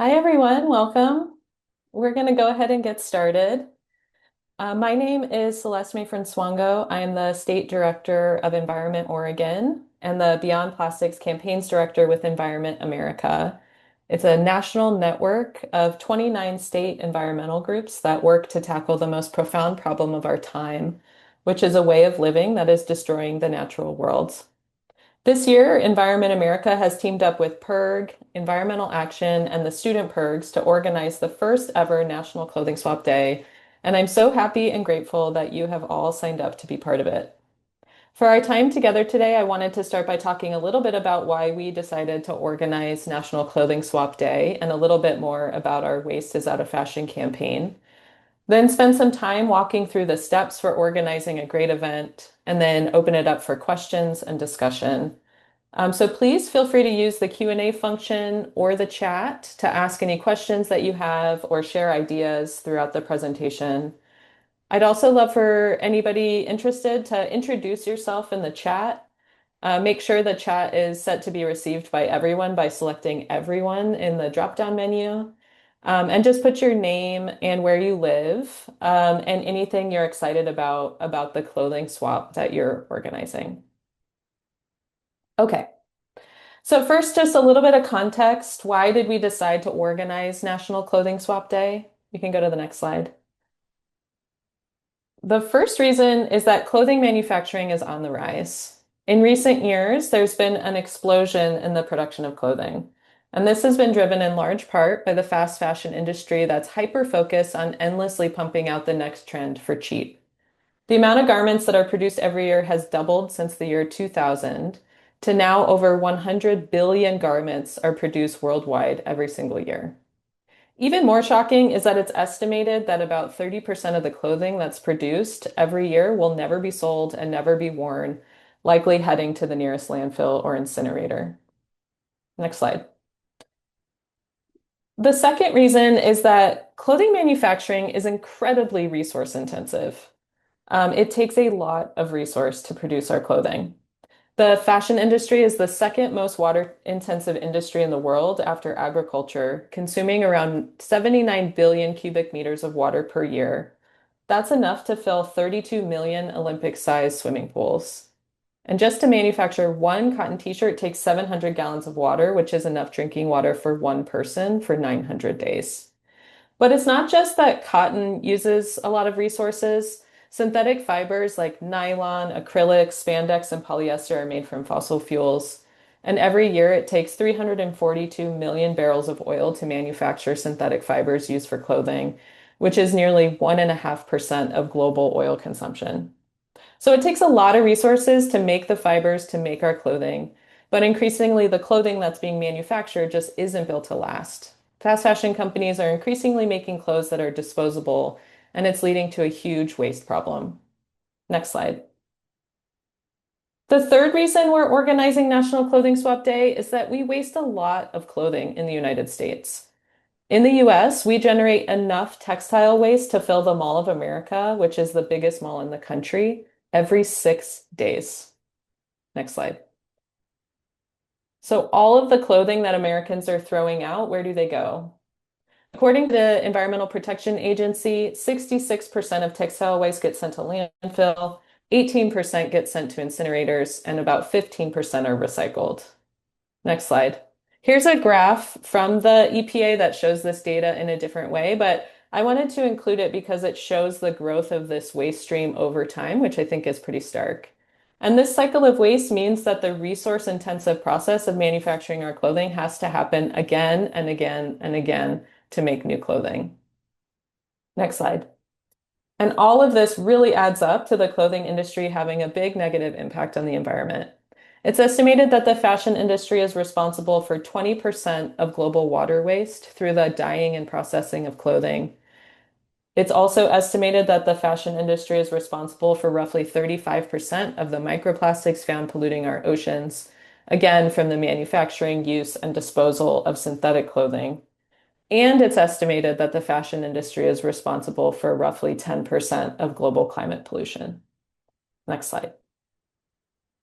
Hi, everyone. Welcome. We're going to go ahead and get started. My name is Celeste Mayfrin-Swango. I am the State Director of Environment Oregon and the Beyond Plastics Campaigns Director with Environment America. It's a national network of 29 state environmental groups that work to tackle the most profound problem of our time, which is a way of living that is destroying the natural world. This year, Environment America has teamed up with PIRG, Environmental Action, and the Student PIRGs to organize the first ever National Clothing Swap Day, and I'm so happy and grateful that you have all signed up to be part of it. For our time together today, I wanted to start by talking a little bit about why we decided to organize National Clothing Swap Day and a little bit more about our Waste is Out of Fashion campaign. Then spend some time walking through the steps for organizing a great event, and then open it up for questions and discussion. So please feel free to use the Q&A function or the chat to ask any questions that you have or share ideas throughout the presentation. I'd also love for anybody interested to introduce yourself in the chat. Make sure the chat is set to be received by everyone by selecting everyone in the drop-down menu. And just put your name and where you live, and anything you're excited about the clothing swap that you're organizing. Okay. So first, just a little bit of context. Why did we decide to organize National Clothing Swap Day? You can go to the next slide. The first reason is that clothing manufacturing is on the rise. In recent years, there's been an explosion in the production of clothing. And this has been driven in large part by the fast fashion industry that's hyper-focused on endlessly pumping out the next trend for cheap. The amount of garments that are produced every year has doubled since the year 2000 to now over 100 billion garments are produced worldwide every single year. Even more shocking is that it's estimated that about 30% of the clothing that's produced every year will never be sold and never be worn, likely heading to the nearest landfill or incinerator. Next slide. The second reason is that clothing manufacturing is incredibly resource intensive. It takes a lot of resource to produce our clothing. The fashion industry is the second most water intensive industry in the world after agriculture, consuming around 79 billion cubic meters of water per year. That's enough to fill 32 million Olympic-sized swimming pools. And just to manufacture one cotton t-shirt takes 700 gallons of water, which is enough drinking water for one person for 900 days. But it's not just that cotton uses a lot of resources. Synthetic fibers like nylon, acrylic, spandex, and polyester are made from fossil fuels. And every year it takes 342 million barrels of oil to manufacture synthetic fibers used for clothing, which is nearly 1.5% of global oil consumption. So it takes a lot of resources to make the fibers to make our clothing, but increasingly the clothing that's being manufactured just isn't built to last. Fast fashion companies are increasingly making clothes that are disposable, and it's leading to a huge waste problem. Next slide. The third reason we're organizing National Clothing Swap Day is that we waste a lot of clothing in the United States. In the US, we generate enough textile waste to fill the Mall of America, which is the biggest mall in the country, every 6 days. Next slide. So all of the clothing that Americans are throwing out, where do they go? According to the Environmental Protection Agency, 66% of textile waste gets sent to landfill, 18% gets sent to incinerators, and about 15% are recycled. Next slide. Here's a graph from the EPA that shows this data in a different way, but I wanted to include it because it shows the growth of this waste stream over time, which I think is pretty stark. And this cycle of waste means that the resource-intensive process of manufacturing our clothing has to happen again and again and again to make new clothing. Next slide. And all of this really adds up to the clothing industry having a big negative impact on the environment. It's estimated that the fashion industry is responsible for 20% of global water waste through the dyeing and processing of clothing. It's also estimated that the fashion industry is responsible for roughly 35% of the microplastics found polluting our oceans, again, from the manufacturing, use, and disposal of synthetic clothing. And it's estimated that the fashion industry is responsible for roughly 10% of global climate pollution. Next slide.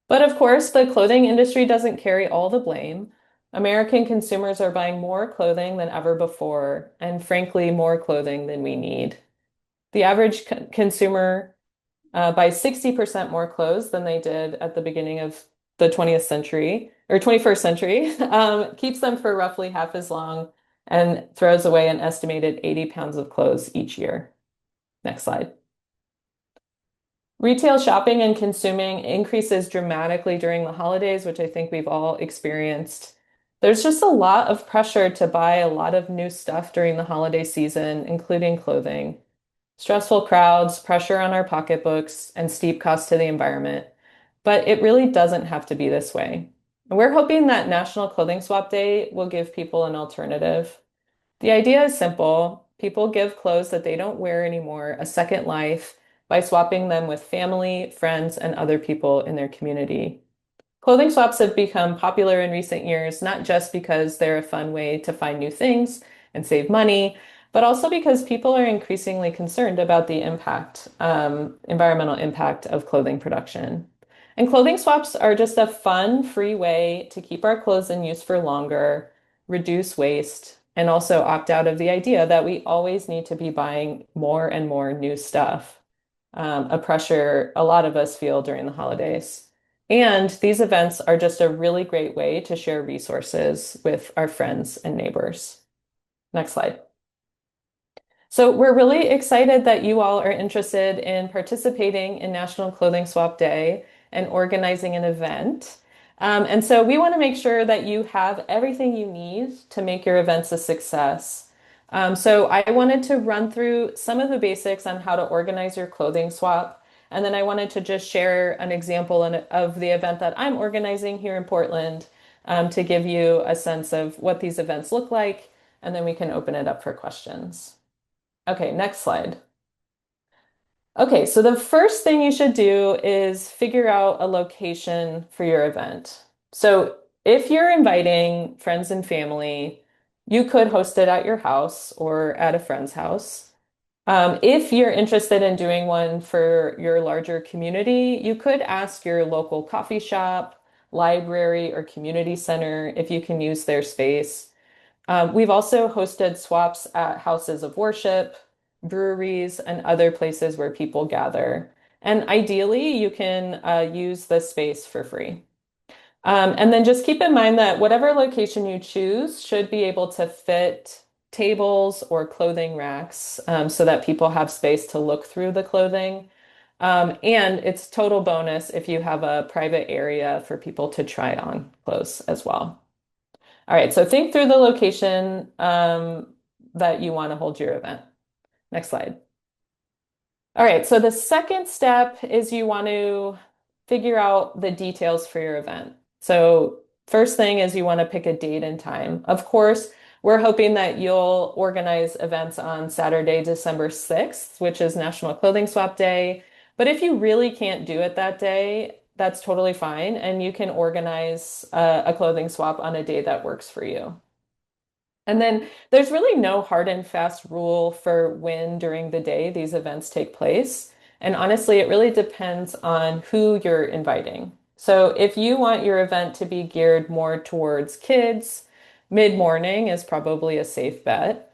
But of course, the clothing industry doesn't carry all the blame. American consumers are buying more clothing than ever before, and frankly, more clothing than we need. The average consumer buys 60% more clothes than they did at the beginning of the 20th century or 21st century, keeps them for roughly half as long, and throws away an estimated 80 pounds of clothes each year. Next slide. Retail shopping and consuming increases dramatically during the holidays, which I think we've all experienced. There's just a lot of pressure to buy a lot of new stuff during the holiday season, including clothing. Stressful crowds, pressure on our pocketbooks, and steep costs to the environment. But it really doesn't have to be this way. And we're hoping that National Clothing Swap Day will give people an alternative. The idea is simple. People give clothes that they don't wear anymore a second life by swapping them with family, friends, and other people in their community. Clothing swaps have become popular in recent years, not just because they're a fun way to find new things and save money, but also because people are increasingly concerned about the environmental impact of clothing production. And clothing swaps are just a fun, free way to keep our clothes in use for longer, reduce waste, and also opt out of the idea that we always need to be buying more and more new stuff, a pressure a lot of us feel during the holidays. And these events are just a really great way to share resources with our friends and neighbors. Next slide. So we're really excited that you all are interested in participating in National Clothing Swap Day and organizing an event. And so we want to make sure that you have everything you need to make your events a success. So I wanted to run through some of the basics on how to organize your clothing swap. And then I wanted to just share an example of the event that I'm organizing here in Portland, to give you a sense of what these events look like. And then we can open it up for questions. Okay, next slide. Okay, so the first thing you should do is figure out a location for your event. So if you're inviting friends and family, you could host it at your house or at a friend's house. If you're interested in doing one for your larger community, you could ask your local coffee shop, library, or community center if you can use their space. We've also hosted swaps at houses of worship, breweries, and other places where people gather. And ideally, you can use the space for free. And then just keep in mind that whatever location you choose should be able to fit tables or clothing racks, so that people have space to look through the clothing. And it's total bonus if you have a private area for people to try on clothes as well. All right, so think through the location that you want to hold your event. Next slide. All right, so the second step is you want to figure out the details for your event. So first thing is you want to pick a date and time. Of course, we're hoping that you'll organize events on Saturday, December 6th, which is National Clothing Swap Day. But if you really can't do it that day, that's totally fine. And you can organize a clothing swap on a day that works for you. And then there's really no hard and fast rule for when during the day these events take place. And honestly, it really depends on who you're inviting. So if you want your event to be geared more towards kids, mid-morning is probably a safe bet.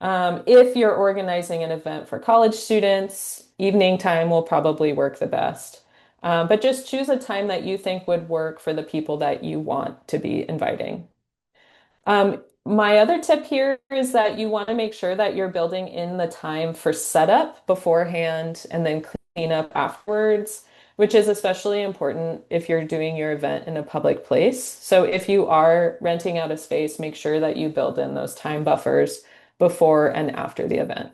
If you're organizing an event for college students, evening time will probably work the best. But just choose a time that you think would work for the people that you want to be inviting. My other tip here is that you want to make sure that you're building in the time for setup beforehand and then clean up afterwards, which is especially important if you're doing your event in a public place. So if you are renting out a space, make sure that you build in those time buffers before and after the event.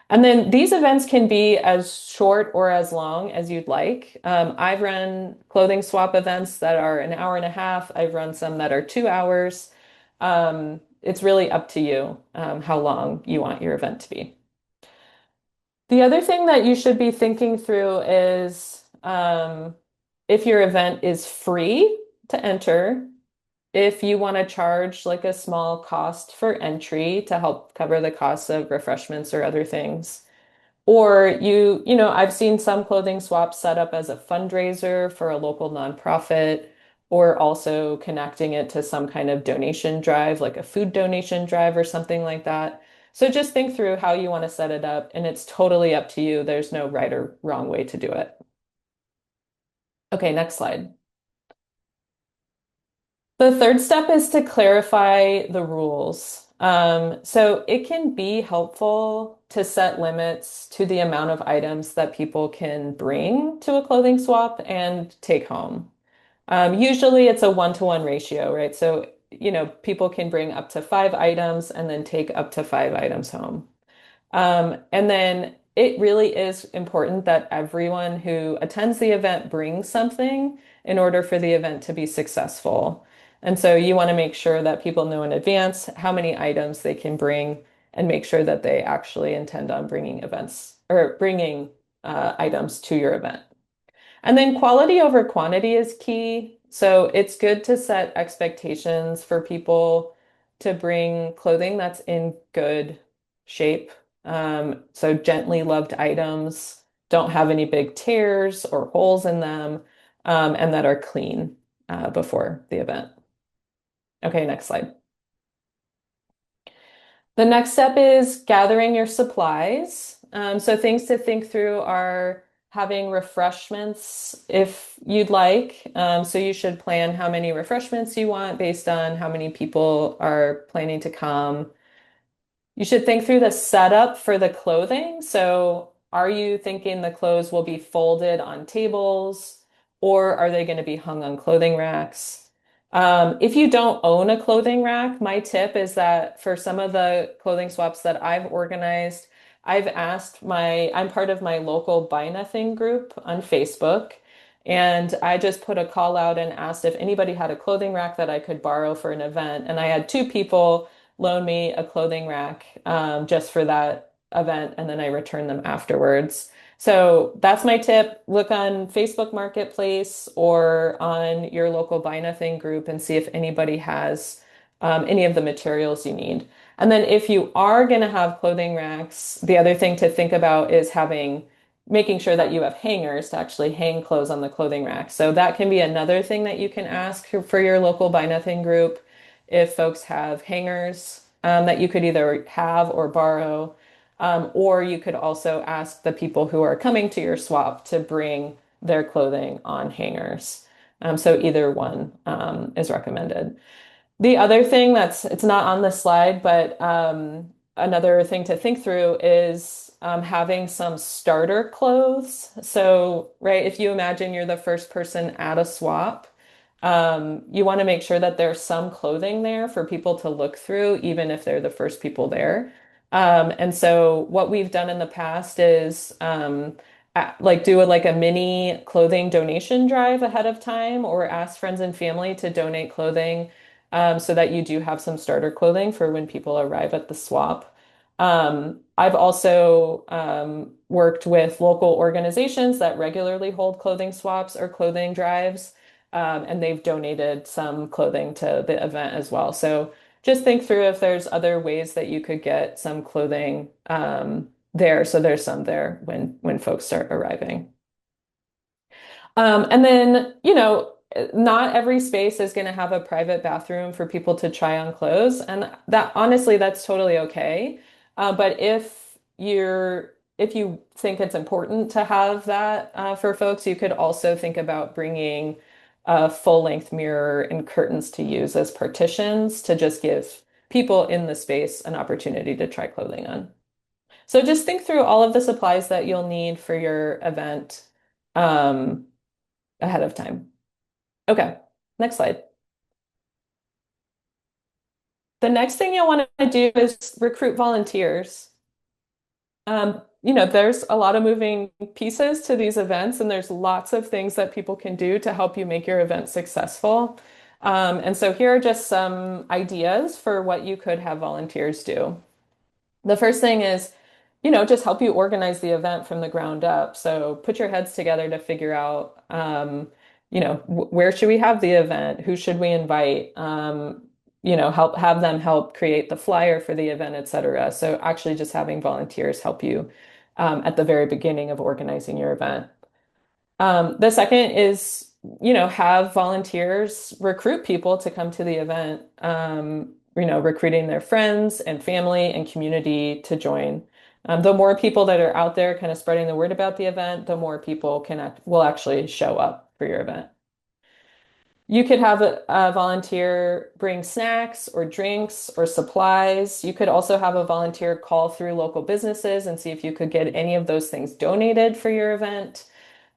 And then these events can be as short or as long as you'd like. I've run clothing swap events that are an hour and a half. I've run some that are 2 hours. It's really up to you, how long you want your event to be. The other thing that you should be thinking through is if your event is free to enter, if you want to charge like a small cost for entry to help cover the costs of refreshments or other things. Or I've seen some clothing swaps set up as a fundraiser for a local nonprofit, or also connecting it to some kind of donation drive, like a food donation drive or something like that. So just think through how you want to set it up, and it's totally up to you. There's no right or wrong way to do it. Okay, next slide. The third step is to clarify the rules. So it can be helpful to set limits to the amount of items that people can bring to a clothing swap and take home. Usually it's a 1-to-1 ratio, right? So, people can bring up to 5 items and then take up to 5 items home. And then it really is important that everyone who attends the event brings something in order for the event to be successful. And so you want to make sure that people know in advance how many items they can bring and make sure that they actually intend on bringing events or bringing items to your event. And then quality over quantity is key. So it's good to set expectations for people to bring clothing that's in good shape. So gently loved items, don't have any big tears or holes in them, and that are clean before the event. Okay, next slide. The next step is gathering your supplies. So things to think through are having refreshments if you'd like. So you should plan how many refreshments you want based on how many people are planning to come. You should think through the setup for the clothing. So, are you thinking the clothes will be folded on tables or are they going to be hung on clothing racks? If you don't own a clothing rack, my tip is that for some of the clothing swaps that I've organized, I'm part of my local Buy Nothing group on Facebook. And I just put a call out and asked if anybody had a clothing rack that I could borrow for an event. And I had 2 people loan me a clothing rack just for that event, and then I return them afterwards. So that's my tip. Look on Facebook Marketplace or on your local Buy Nothing group and see if anybody has any of the materials you need. And then if you are going to have clothing racks, the other thing to think about is making sure that you have hangers to actually hang clothes on the clothing rack. So that can be another thing that you can ask for your local Buy Nothing group if folks have hangers that you could either have or borrow, or you could also ask the people who are coming to your swap to bring their clothing on hangers. So either one is recommended. The other thing it's not on the slide, but another thing to think through is having some starter clothes. So, right, if you imagine you're the first person at a swap, you want to make sure that there's some clothing there for people to look through, even if they're the first people there. And so what we've done in the past is like do like a mini clothing donation drive ahead of time or ask friends and family to donate clothing so that you do have some starter clothing for when people arrive at the swap. I've also worked with local organizations that regularly hold clothing swaps or clothing drives, and they've donated some clothing to the event as well. So just think through if there's other ways that you could get some clothing there. So there's some there when folks start arriving. And then, not every space is going to have a private bathroom for people to try on clothes. And that honestly, that's totally okay. But if you think it's important to have that for folks, you could also think about bringing a full-length mirror and curtains to use as partitions to just give people in the space an opportunity to try clothing on. So just think through all of the supplies that you'll need for your event um, ahead of time. Okay, next slide. The next thing you'll want to do is recruit volunteers. There's a lot of moving pieces to these events, and there's lots of things that people can do to help you make your event successful. And so here are just some ideas for what you could have volunteers do. The first thing is, just help you organize the event from the ground up. So put your heads together to figure out, where should we have the event? Who should we invite? Have them help create the flyer for the event, et cetera. So actually just having volunteers help you at the very beginning of organizing your event. The second is have volunteers recruit people to come to the event, recruiting their friends and family and community to join. The more people that are out there kind of spreading the word about the event, the more people will actually show up for your event. You could have a volunteer bring snacks or drinks or supplies. You could also have a volunteer call through local businesses and see if you could get any of those things donated for your event.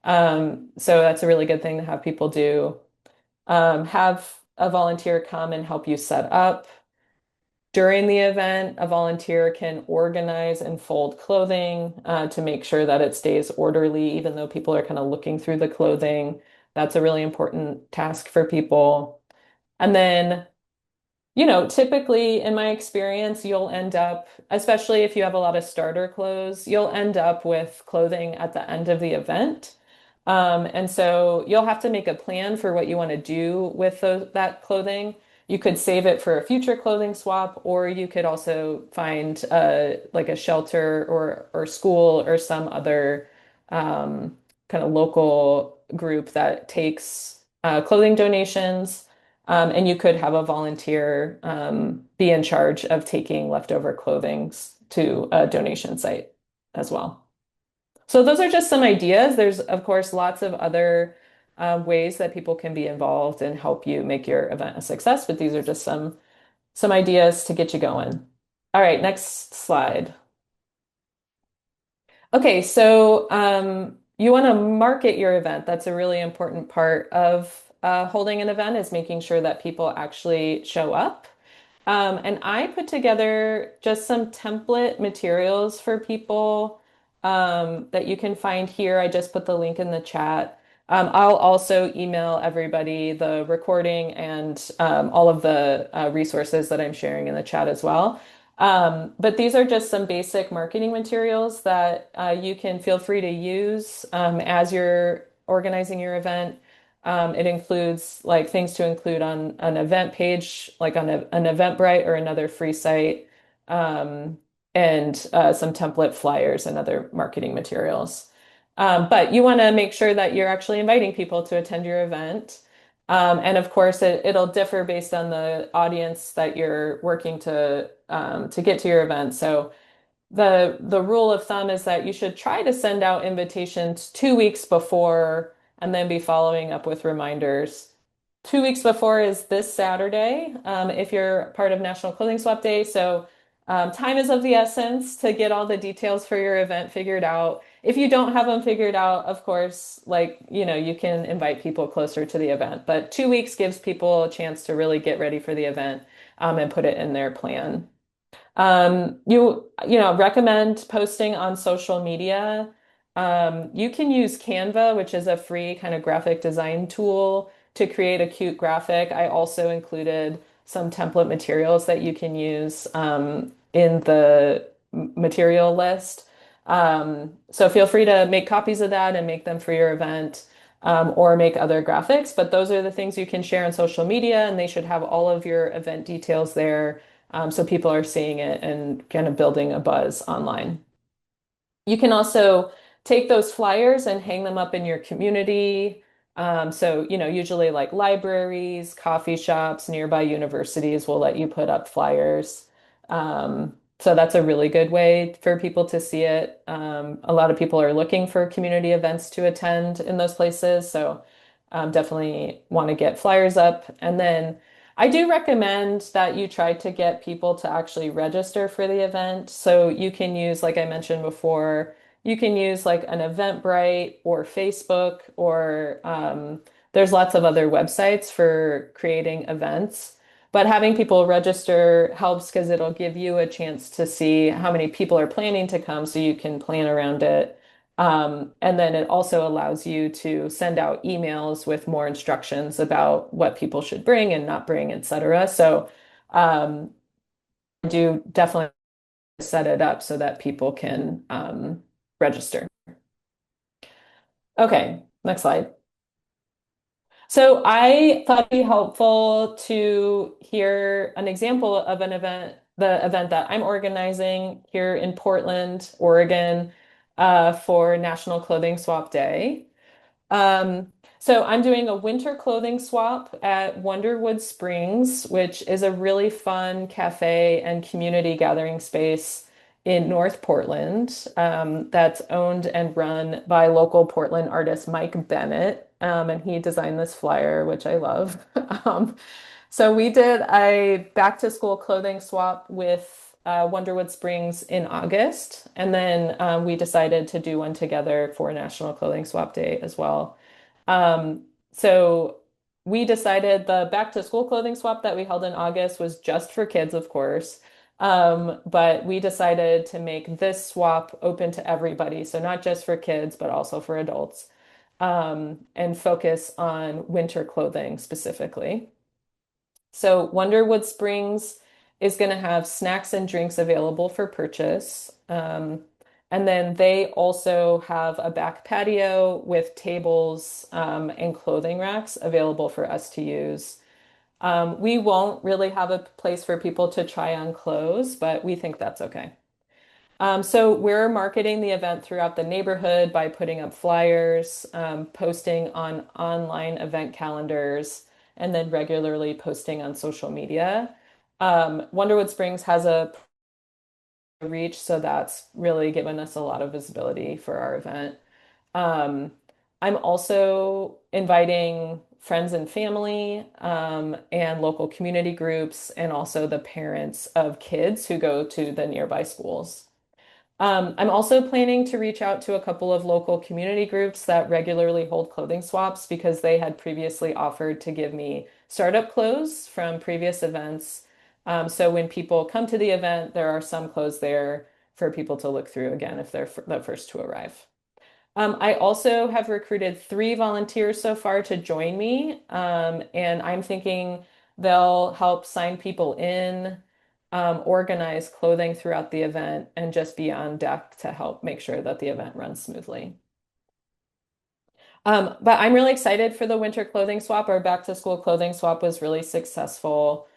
So that's a really good thing to have people do. Have a volunteer come and help you set up. During the event, a volunteer can organize and fold clothing to make sure that it stays orderly, even though people are kind of looking through the clothing. That's a really important task for people. And then typically in my experience, you'll end up, especially if you have a lot of starter clothes, you'll end up with clothing at the end of the event. And so you'll have to make a plan for what you want to do with that clothing. You could save it for a future clothing swap, or you could also find like a shelter or school or some other kind of local group that takes clothing donations. And you could have a volunteer be in charge of taking leftover clothing to a donation site as well. So those are just some ideas. There's, of course, lots of other ways that people can be involved and help you make your event a success, but these are just some ideas to get you going. All right, next slide. Okay, so you want to market your event. That's a really important part of holding an event is making sure that people actually show up. And I put together just some template materials for people that you can find here. I just put the link in the chat. I'll also email everybody the recording and all of the resources that I'm sharing in the chat as well. But these are just some basic marketing materials that you can feel free to use as you're organizing your event. It includes like things to include on an event page, like on an Eventbrite or another free site, um, and some template flyers and other marketing materials. But you want to make sure that you're actually inviting people to attend your event. And of course, it'll differ based on the audience that you're working to get to your event. So the rule of thumb is that you should try to send out invitations 2 weeks before and then be following up with reminders. 2 weeks before is this Saturday, if you're part of National Clothing Swap Day. So time is of the essence to get all the details for your event figured out. If you don't have them figured out, of course, you can invite people closer to the event. But 2 weeks gives people a chance to really get ready for the event, and put it in their plan. Recommend posting on social media. You can use Canva, which is a free kind of graphic design tool to create a cute graphic. I also included some template materials that you can use in the material list. So feel free to make copies of that and make them for your event, or make other graphics. But those are the things you can share on social media, and they should have all of your event details there, so people are seeing it and kind of building a buzz online. You can also take those flyers and hang them up in your community. Usually like libraries, coffee shops, nearby universities will let you put up flyers. So that's a really good way for people to see it. A lot of people are looking for community events to attend in those places. So definitely want to get flyers up. And then I do recommend that you try to get people to actually register for the event. So you can use, like I mentioned before, you can use like an Eventbrite or Facebook, or there's lots of other websites for creating events. But having people register helps because it'll give you a chance to see how many people are planning to come so you can plan around it. And then it also allows you to send out emails with more instructions about what people should bring and not bring, etc. So do definitely set it up so that people can register. Okay, next slide. So I thought it'd be helpful to hear an example of the event that I'm organizing here in Portland, Oregon, for National Clothing Swap Day. So I'm doing a winter clothing swap at Wonderwood Springs, which is a really fun cafe and community gathering space in North Portland, that's owned and run by local Portland artist Mike Bennett. And he designed this flyer, which I love. Um, so we did a back to school clothing swap with Wonderwood Springs in August, and then we decided to do one together for National Clothing Swap Day as well. So we decided the back to school clothing swap that we held in August was just for kids, of course. But we decided to make this swap open to everybody. So not just for kids, but also for adults, and focus on winter clothing specifically. So Wonderwood Springs is going to have snacks and drinks available for purchase. And then they also have a back patio with tables and clothing racks available for us to use. We won't really have a place for people to try on clothes, but we think that's okay. So we're marketing the event throughout the neighborhood by putting up flyers, posting on online event calendars, and then regularly posting on social media. Wonderwood Springs has a reach, so that's really given us a lot of visibility for our event. Um, I'm also inviting friends and family, and local community groups, and also the parents of kids who go to the nearby schools. I'm also planning to reach out to a couple of local community groups that regularly hold clothing swaps because they had previously offered to give me startup clothes from previous events. So when people come to the event, there are some clothes there for people to look through again if they're the first to arrive. I also have recruited 3 volunteers so far to join me, and I'm thinking they'll help sign people in, organize clothing throughout the event, and just be on deck to help make sure that the event runs smoothly. But I'm really excited for the winter clothing swap. Our back to school clothing swap was really successful.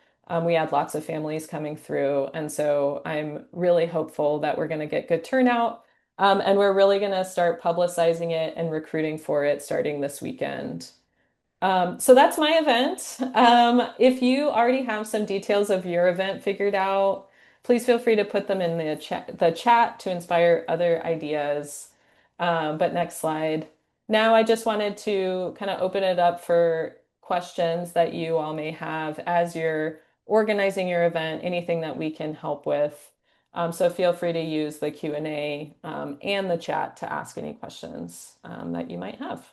We had lots of families coming through, and so I'm really hopeful that we're going to get good turnout. And we're really going to start publicizing it and recruiting for it starting this weekend. So that's my event. If you already have some details of your event figured out, please feel free to put them in the chat to inspire other ideas. But next slide. Now I just wanted to kind of open it up for questions that you all may have as you're organizing your event, anything that we can help with. So feel free to use the Q&A and the chat to ask any questions that you might have.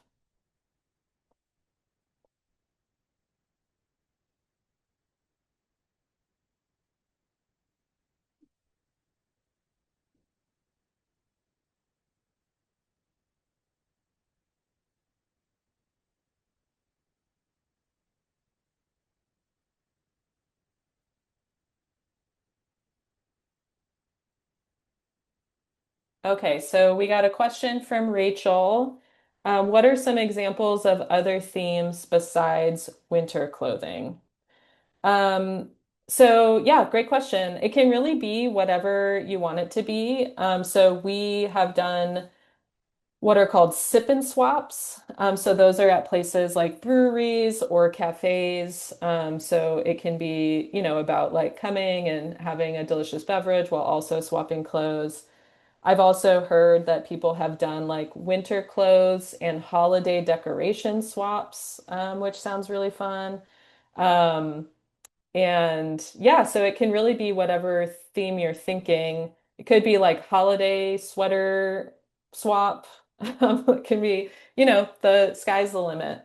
Okay, so we got a question from Rachel. What are some examples of other themes besides winter clothing? Um, so yeah, great question. It can really be whatever you want it to be. So we have done what are called sip and swaps. So those are at places like breweries or cafes. So it can be, about like coming and having a delicious beverage while also swapping clothes. I've also heard that people have done like winter clothes and holiday decoration swaps, which sounds really fun. Um, and yeah, so it can really be whatever theme you're thinking. It could be like holiday sweater swap. It can be, the sky's the limit.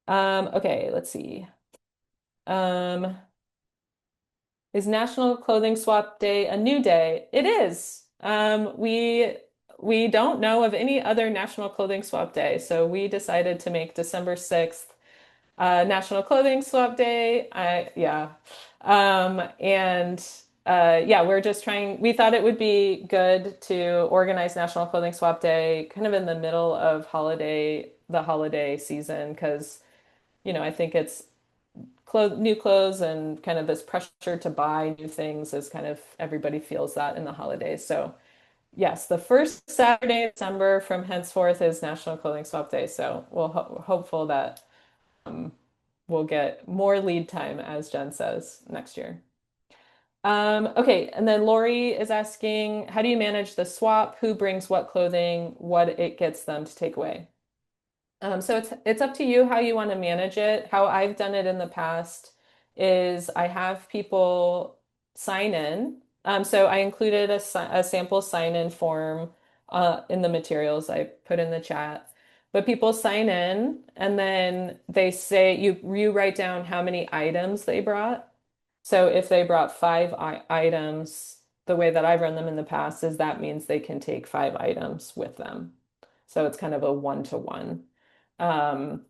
Okay, let's see. Um, is National Clothing Swap Day a new day? It is. We don't know of any other National Clothing Swap Day, so we decided to make December 6th National Clothing Swap Day. Yeah. And yeah, we're just trying, we thought it would be good to organize National Clothing Swap Day kind of in the middle of the holiday season, because, I think it's new clothes and kind of this pressure to buy new things is kind of everybody feels that in the holidays. So Yes, the first Saturday of December from henceforth is National Clothing Swap Day. So we'll hopeful that um, we'll get more lead time, as Jen says, next year. Okay, and then Lori is asking, how do you manage the swap? Who brings what clothing? What it gets them to take away? So it's up to you how you want to manage it. How I've done it in the past is I have people sign in. So I included a sample sign-in form in the materials I put in the chat. But people sign in and then they say you write down how many items they brought. So if they brought five I items, the way that I've run them in the past is that means they can take five items with them. So it's kind of a one-to-one. Um,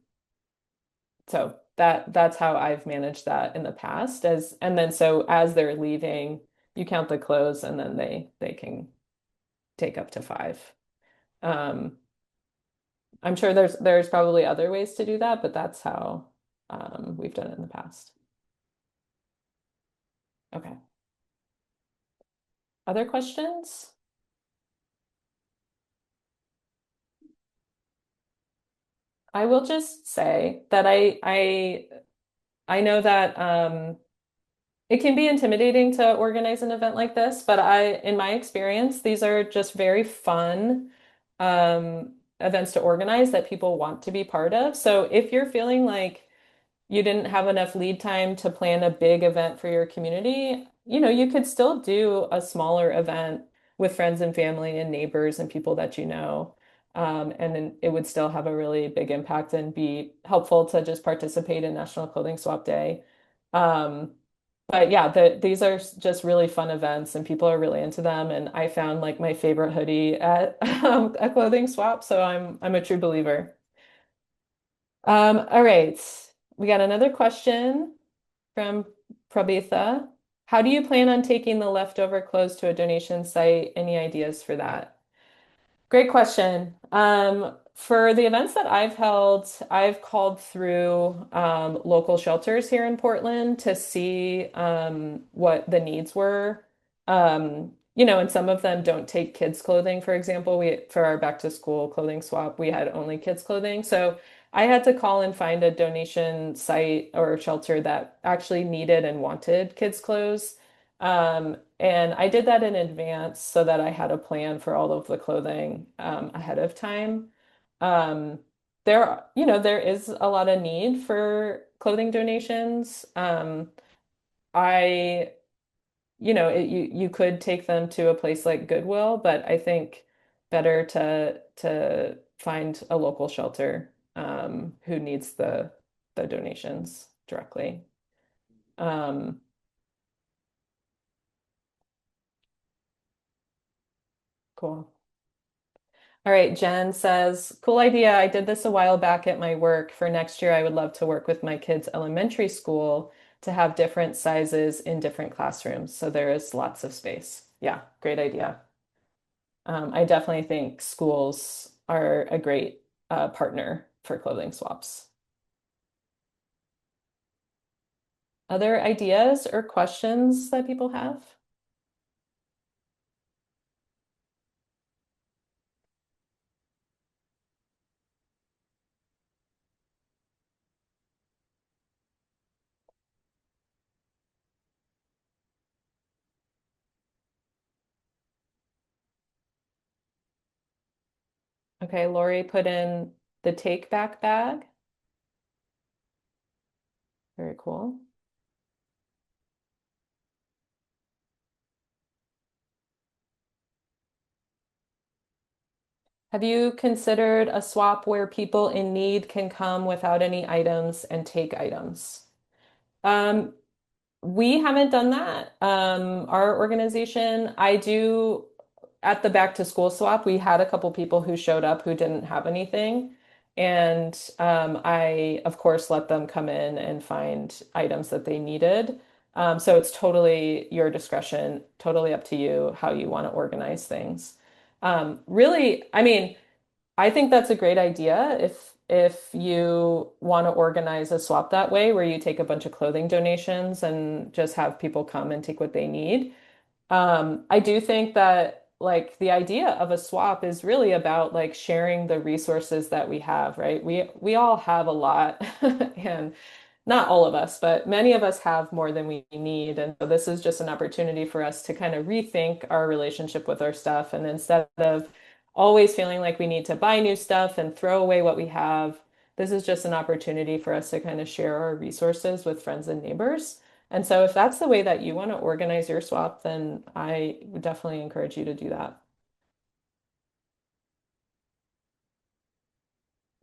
so that's how I've managed that in the past as and then so as they're leaving, you count the clothes and then they can take up to five. Um, I'm sure there's probably other ways to do that, but that's how we've done it in the past. Okay. Other questions? I will just say that I know that it can be intimidating to organize an event like this, but in my experience, these are just very fun events to organize that people want to be part of. So if you're feeling like you didn't have enough lead time to plan a big event for your community, you could still do a smaller event with friends and family and neighbors and people that you know. And then it would still have a really big impact and be helpful to just participate in National Clothing Swap Day. Um, but yeah, these are just really fun events and people are really into them. And I found like my favorite hoodie at a clothing swap, so I'm a true believer. All right. We got another question from Prabitha. How do you plan on taking the leftover clothes to a donation site? Any ideas for that? Great question. For the events that I've held, I've called through local shelters here in Portland to see what the needs were. And some of them don't take kids' clothing, for example. For our back to school clothing swap, we had only kids' clothing. So I had to call and find a donation site or shelter that actually needed and wanted kids' clothes. And I did that in advance so that I had a plan for all of the clothing ahead of time. Um, there is a lot of need for clothing donations. I, you could take them to a place like Goodwill, but I think better to find a local shelter who needs the donations directly. Um, cool. All right, Jen says, cool idea. I did this a while back at my work. For next year, I would love to work with my kids' elementary school to have different sizes in different classrooms. So there is lots of space. Yeah, great idea. I definitely think schools are a great partner for clothing swaps. Other ideas or questions that people have? Okay, Lori put in the take back bag. Very cool. Have you considered a swap where people in need can come without any items and take items? Um, we haven't done that. Our organization, I do at the back to school swap, we had a couple people who showed up who didn't have anything. And I, of course, let them come in and find items that they needed. So it's totally your discretion, totally up to you how you want to organize things. Really, I mean, I think that's a great idea if you want to organize a swap that way, where you take a bunch of clothing donations and just have people come and take what they need. I do think that like the idea of a swap is really about like sharing the resources that we have, right? We all have a lot and not all of us, but many of us have more than we need. And so this is just an opportunity for us to kind of rethink our relationship with our stuff. And instead of always feeling like we need to buy new stuff and throw away what we have, this is just an opportunity for us to kind of share our resources with friends and neighbors. And so if that's the way that you want to organize your swap, then I would definitely encourage you to do that.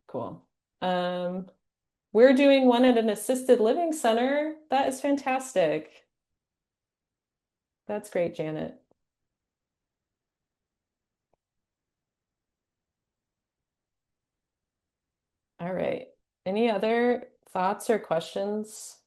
Cool. Um, we're doing one at an assisted living center. That is fantastic. That's great, Janet. All right. Any other thoughts or questions?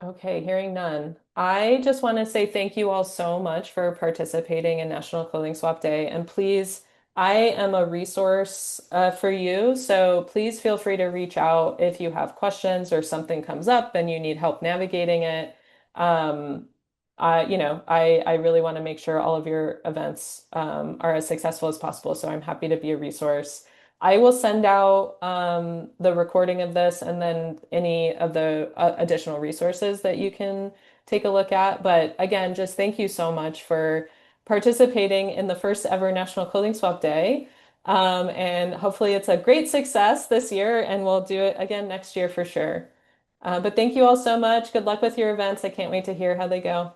Okay, hearing none. I just want to say thank you all so much for participating in National Clothing Swap Day. And please, I am a resource for you. So please feel free to reach out if you have questions or something comes up and you need help navigating it. Um, I really want to make sure all of your events are as successful as possible. So I'm happy to be a resource. I will send out the recording of this and then any of the additional resources that you can take a look at. But again, just thank you so much for participating in the first ever National Clothing Swap Day. And hopefully it's a great success this year and we'll do it again next year for sure. But thank you all so much. Good luck with your events. I can't wait to hear how they go.